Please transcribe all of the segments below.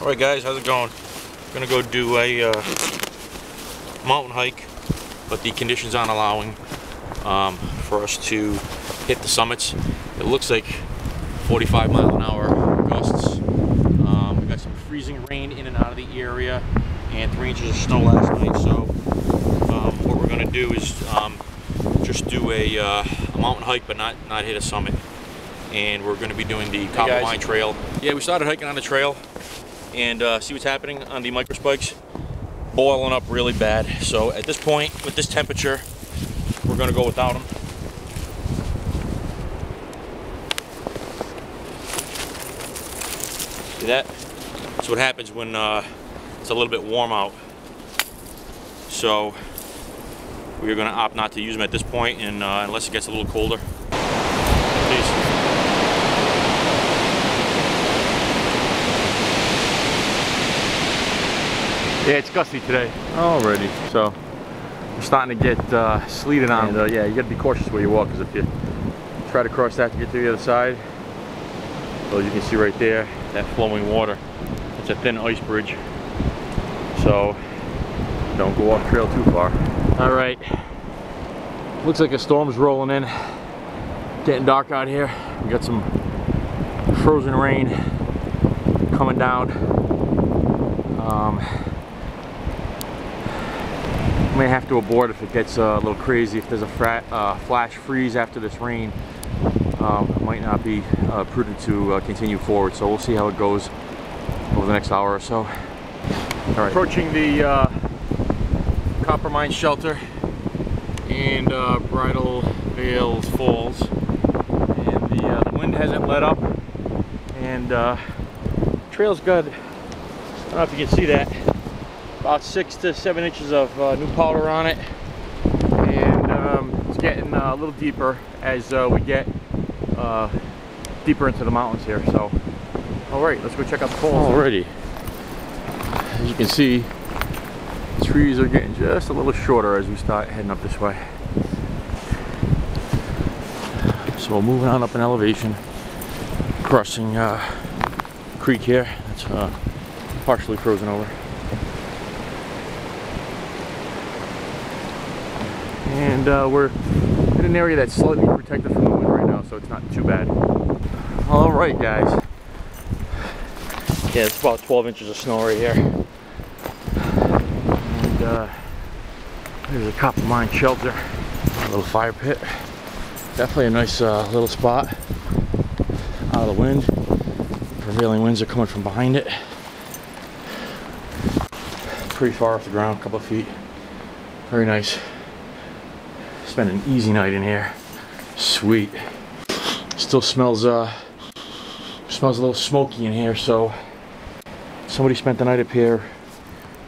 Alright guys, how's it going? Gonna go do a mountain hike, but the conditions aren't allowing for us to hit the summits. It looks like 45-mile-an-hour gusts. We got some freezing rain in and out of the area and 3 inches of snow last night, so what we're gonna do is just do a mountain hike but not hit a summit. And we're going to be doing the Coppermine trail. Yeah, we started hiking on the trail and see what's happening on the micro spikes. Boiling up really bad. So at this point, with this temperature, we're going to go without them. See that? That's what happens when it's a little bit warm out. So we're going to opt not to use them at this point, and unless it gets a little colder. Peace. Yeah, it's gusty today already, so we're starting to get sleeted on. And yeah, you got to be cautious where you walk, because if you try to cross that to get to the other side, well, you can see right there that flowing water. It's a thin ice bridge, so don't go off trail too far. All right, looks like a storm's rolling in. Getting dark out here. We got some frozen rain coming down. May have to abort if it gets a little crazy. If there's a flash freeze after this rain, it might not be prudent to continue forward. So we'll see how it goes over the next hour or so. All right, approaching the Coppermine shelter and Bridal Vale Falls, and the wind hasn't let up, and trail's good. I don't know if you can see that. About 6 to 7 inches of new powder on it, and it's getting a little deeper as we get deeper into the mountains here. So, all right, let's go check out the falls. Alrighty, as you can see, the trees are getting just a little shorter as we start heading up this way. So we're moving on up in elevation, crossing creek here. It's partially frozen over. And we're in an area that's slightly protected from the wind right now, so it's not too bad. All right, guys. Yeah, it's about 12 inches of snow right here. And there's a Coppermine shelter, a little fire pit. Definitely a nice little spot out of the wind. Prevailing winds are coming from behind it. Pretty far off the ground, a couple of feet. Very nice. Spent an easy night in here. Sweet. Still smells a little smoky in here, so somebody spent the night up here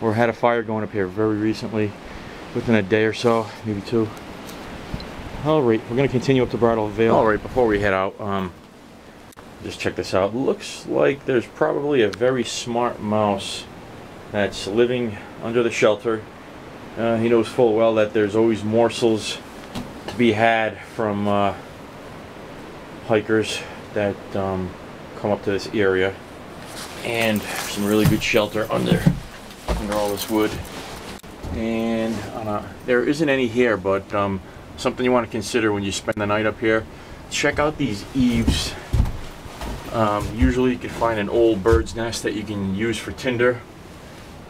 or had a fire going up here very recently, within a day or so, maybe 2. Alright, we're gonna continue up to Bridal Vale. Alright, before we head out, just check this out. Looks like there's probably a very smart mouse that's living under the shelter. He knows full well that there's always morsels to be had from hikers that come up to this area, and some really good shelter under all this wood. And there isn't any here, but something you want to consider when you spend the night up here, check out these eaves. Usually you can find an old bird's nest that you can use for tinder,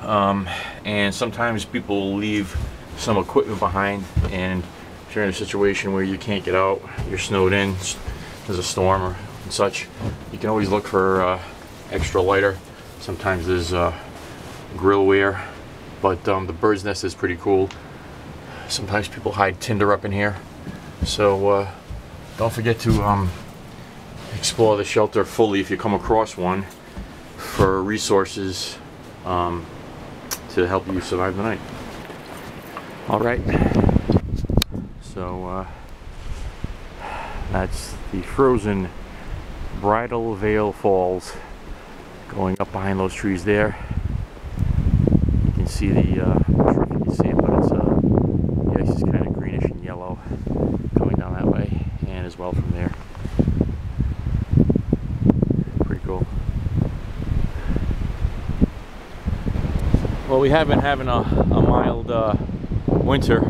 and sometimes people will leave some equipment behind, and if you're in a situation where you can't get out, you're snowed in, there's a storm or such, you can always look for extra lighter. Sometimes there's grillware, but the bird's nest is pretty cool. Sometimes people hide tinder up in here, so don't forget to explore the shelter fully if you come across one, for resources to help you survive the night. Alright, so that's the frozen Bridal Vale Falls, going up behind those trees there. You can see the, I'm not sure if you can see it, but it's the ice is kind of greenish and yellow coming down that way, and as well from there. Pretty cool. Well, we have been having a mild winter,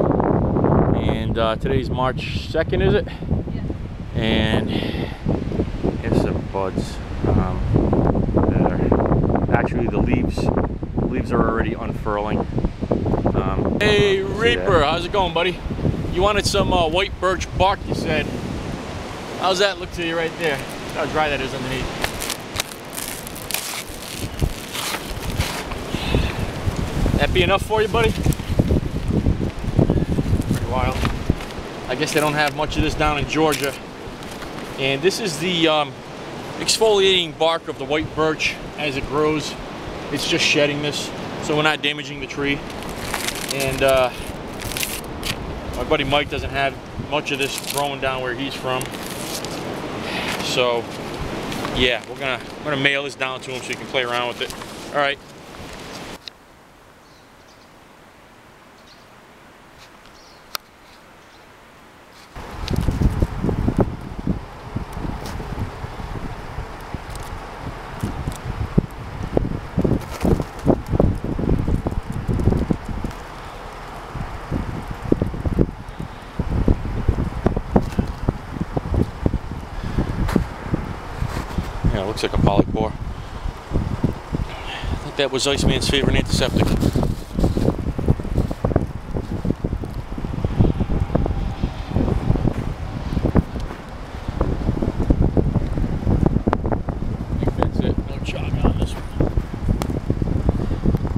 and today's March 2nd, is it? Yeah. And here's some buds that are actually the leaves are already unfurling. Hey Reaper, how's it going, buddy? You wanted some white birch bark, you said. How's that look to you right there? How dry that is underneath. That be enough for you, buddy? Pretty wild. I guess they don't have much of this down in Georgia. And this is the exfoliating bark of the white birch as it grows. It's just shedding this, so we're not damaging the tree. And my buddy Mike doesn't have much of this growing down where he's from. So yeah, I'm gonna mail this down to him so he can play around with it. All right. Yeah, it looks like a polypore. I think that was Iceman's favorite antiseptic.